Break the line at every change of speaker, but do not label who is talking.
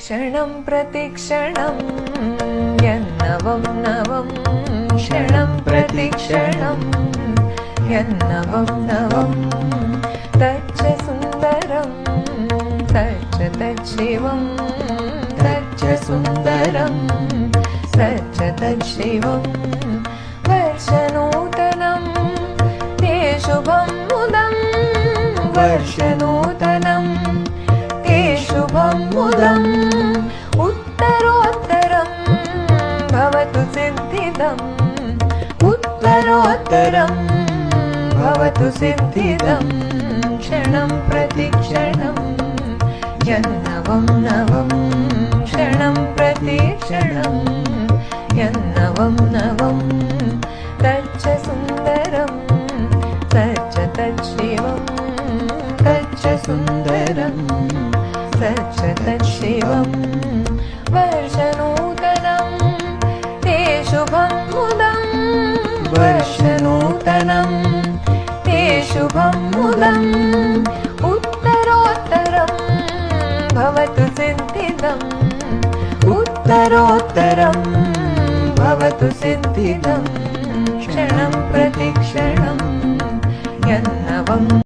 क्षणं प्रतिक्षणं यन्नवं नवं क्षणं प्रतिक्षणं यन्नवं नवं तच्च सुन्दरं तच्च तच्छिवं तच्च सुन्दरं तच्च तच्छिवं वर्षनूतनं ते शुभं मुदं वर्षनूतनं ते शुभं मुदम् उत्तरोत्तरं भवतु सिद्धिदम् उत्तरोत्तरं भवतु सिद्धिदम् क्षणं प्रतिक्षणं यन्नवं नवं क्षणं प्रतिक्षणं यन्नवं नवं तच्च सुन्दरं तच्च तच्छिवं तच्च सुन्दरं तच्च तच्छिवं वर्षनूतनं ते शुभं मुदं वर्षनूतनं ते शुभं मुदम् उत्तरोत्तरं भवतु सिद्धिदम् उत्तरोत्तरं भवतु सिद्धिदम् क्षणं प्रतिक्षणं यन्नवं